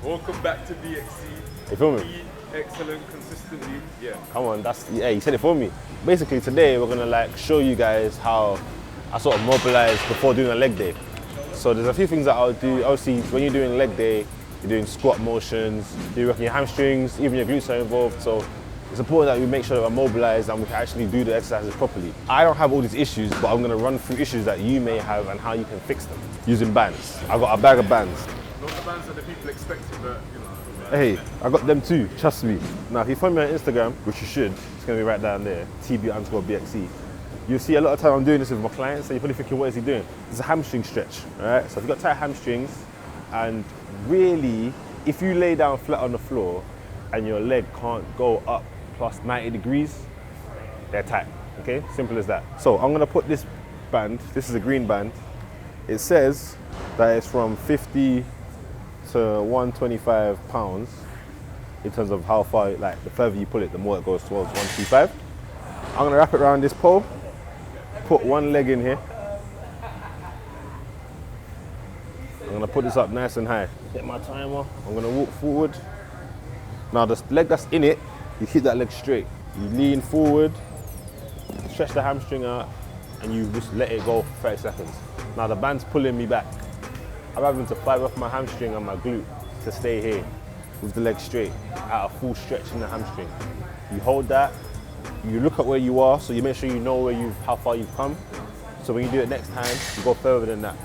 Welcome back to BXC. You feel me? Be excellent consistently. Yeah. Come on, you said it for me. Basically today we're gonna like show you guys how I sort of mobilize before doing a leg day. So there's a few things that I'll do. Obviously when you're doing leg day, you're doing squat motions, you're working your hamstrings, even your glutes are involved. So it's important that we make sure that we're mobilized and we can actually do the exercises properly. I don't have all these issues, but I'm gonna run through issues that you may have and how you can fix them using bands. I've got a bag of bands. Not the bands that the people expected, but you know. Hey, I got them too, trust me. Now, if you follow me on Instagram, which you should, it's gonna be right down there, TB_BXC. You'll see a lot of time I'm doing this with my clients, and you're probably thinking, what is he doing? It's a hamstring stretch, all right? So if you've got tight hamstrings, and really, if you lay down flat on the floor and your leg can't go up plus 90 degrees, they're tight, okay? Simple as that. So I'm gonna put this band, this is a green band. It says that it's from 50 to 125 pounds in terms of how far, like the further you pull it, the more it goes towards 125. I'm gonna wrap it around this pole, put one leg in here. I'm gonna put this up nice and high. Get my timer, I'm gonna walk forward. Now the leg that's in it, you keep that leg straight. You lean forward, stretch the hamstring out, and you just let it go for 30 seconds. Now the band's pulling me back. I'm having to fire off my hamstring and my glute to stay here with the leg straight at a full stretch in the hamstring. You hold that, you look at where you are, so you make sure you know how far you've come. So when you do it next time, you go further than that,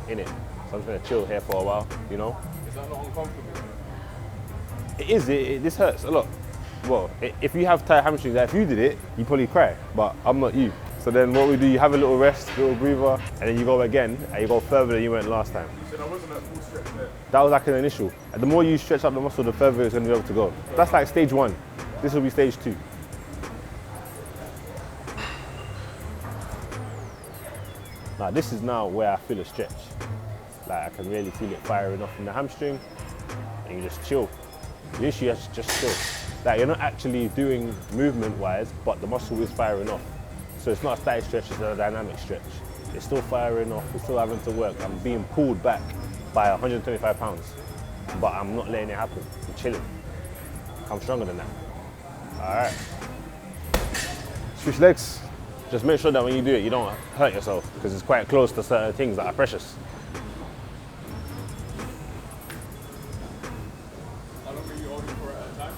in it. So I'm just gonna chill here for a while, you know? Is that not uncomfortable? It is, this hurts a lot. Well, if you have tight hamstrings, if you did it, you probably cry, but I'm not you. So then what we do, you have a little rest, little breather, and then you go again, and you go further than you went last time. So that wasn't a full stretch there? That was like an initial. And the more you stretch up the muscle, the further it's going to be able to go. That's like stage 1. This will be stage 2. Now this is now where I feel a stretch. Like I can really feel it firing off in the hamstring, and you just chill. The issue is just chill. Like you're not actually doing movement-wise, but the muscle is firing off. So it's not a static stretch, it's a dynamic stretch. It's still firing off, it's still having to work. I'm being pulled back by 125 pounds, but I'm not letting it happen. I'm chilling. I'm stronger than that. All right. Switch legs. Just make sure that when you do it, you don't hurt yourself, because it's quite close to certain things that are precious. How long are you holding for at a time?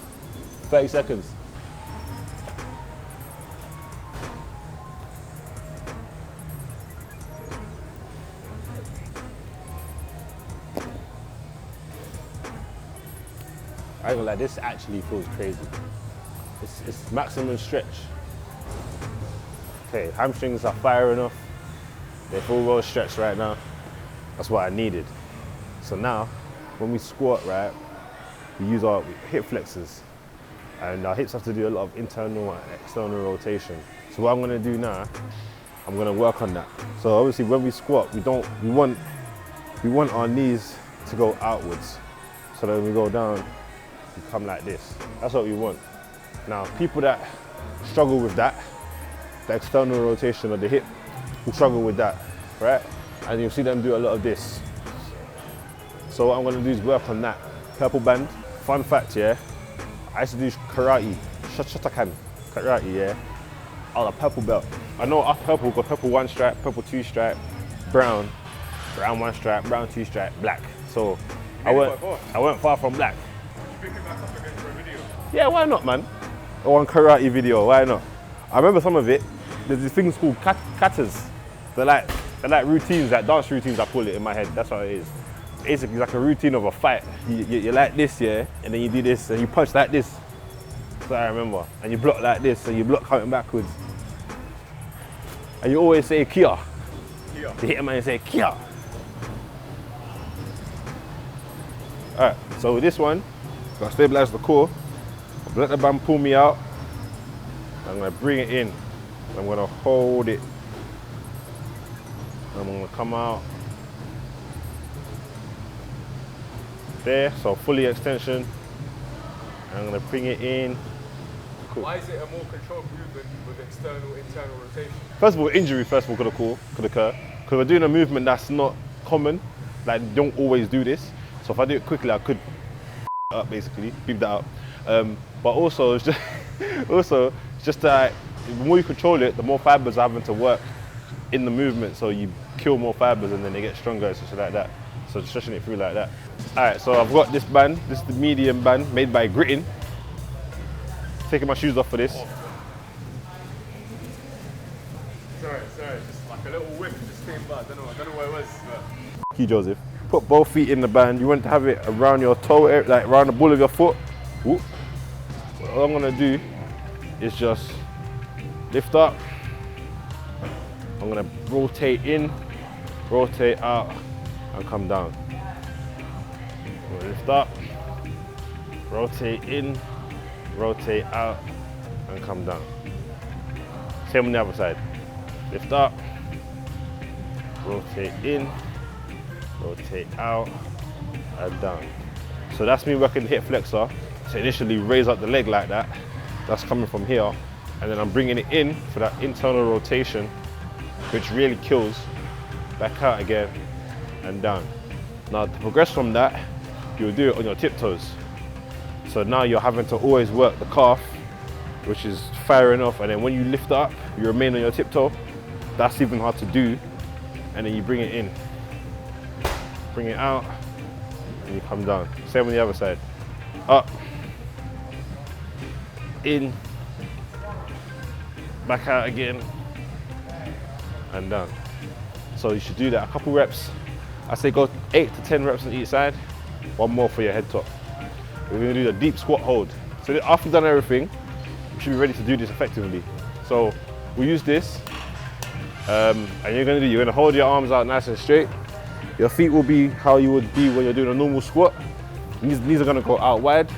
30 seconds. I ain't gonna lie, this actually feels crazy. It's maximum stretch. Okay, hamstrings are firing off. They're full well stretched right now. That's what I needed. So now, when we squat, right, we use our hip flexors. And our hips have to do a lot of internal and external rotation. So what I'm gonna do now, I'm gonna work on that. So obviously when we squat, we want our knees to go outwards. So that when we go down, you come like this. That's what we want. Now, people that struggle with that, the external rotation of the hip, will struggle with that, right? And you'll see them do a lot of this. So what I'm gonna do is work on that. Purple band. Fun fact, yeah, I used to do karate, shotokan, karate, yeah, on a purple belt. I know after purple, got purple 1 stripe, purple 2 stripe, brown 1 stripe, brown 2 stripe, black. So I went far from black. Pick it back up again for a video? Yeah, why not, man? Or one karate video, why not? I remember some of it. There's these things called katas. They're like routines, like dance routines, I call it in my head. That's what it is. Basically, it's like a routine of a fight. You're like this, yeah, and then you do this, and you punch like this. That's what I remember. And you block like this, and you block coming backwards. And you always say kia. Kia. You hit a man and say kia. All right, so with this one, gotta stabilize the core. Let the band pull me out. I'm gonna bring it in. I'm gonna hold it. I'm gonna come out. There, so fully extension. I'm gonna bring it in. Cool. Why is it a more controlled movement with external, internal rotation? First of all, injury could occur. Because we're doing a movement that's not common. Like, don't always do this. So if I do it quickly, I could up basically, beef that up. But also, it's just, also, it's just that the more you control it, the more fibers are having to work in the movement, so you kill more fibers and then they get stronger and stuff like that. So stretching it through like that. All right, so I've got this band. This is the medium band made by WRIGHT-STEPHEN. Taking my shoes off for this. Sorry, just like a little whip just came by. I don't know what it was. But... You, Joseph. Put both feet in the band. You want to have it around your toe, like around the ball of your foot. Whoop. All I'm gonna do is just lift up. I'm gonna rotate in, rotate out, and come down. I'm gonna lift up, rotate in, rotate out, and come down. Same on the other side. Lift up, rotate in, rotate out, and down. So that's me working the hip flexor. So initially raise up the leg like that. That's coming from here. And then I'm bringing it in for that internal rotation, which really kills. Back out again and down. Now to progress from that, you'll do it on your tiptoes. So now you're having to always work the calf, which is firing off. And then when you lift up, you remain on your tiptoe. That's even hard to do. And then you bring it in. Bring it out, and you come down. Same on the other side. Up, in, back out again, and down. So you should do that a couple reps. I say go 8 to 10 reps on each side, one more for your head top. We're gonna do the deep squat hold. So after you've done everything, you should be ready to do this effectively. So we use this, and you're gonna hold your arms out nice and straight. Your feet will be how you would be when you're doing a normal squat. Knees are gonna go out wide.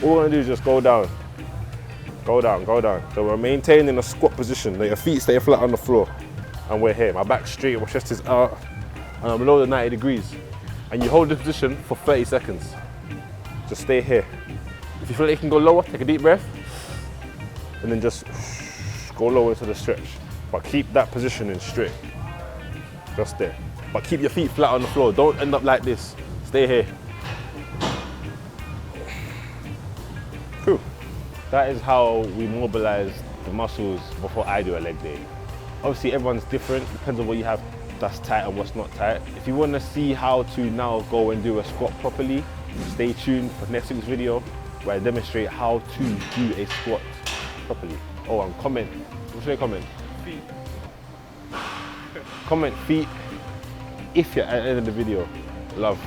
All we're gonna do is just go down. Go down, go down. So we're maintaining a squat position, that your feet stay flat on the floor. And we're here, my back's straight, my chest is out, and I'm below the 90 degrees. And you hold this position for 30 seconds. Just stay here. If you feel like you can go lower, take a deep breath, and then just go lower into the stretch. But keep that positioning straight. Just there. But keep your feet flat on the floor. Don't end up like this. Stay here. Cool. That is how we mobilize the muscles before I do a leg day. Obviously everyone's different, depends on what you have that's tight and what's not tight. If you want to see how to now go and do a squat properly, stay tuned for next week's video where I demonstrate how to do a squat properly. Oh, and comment. What should I comment? Feet. Comment feet if you're at the end of the video. Love.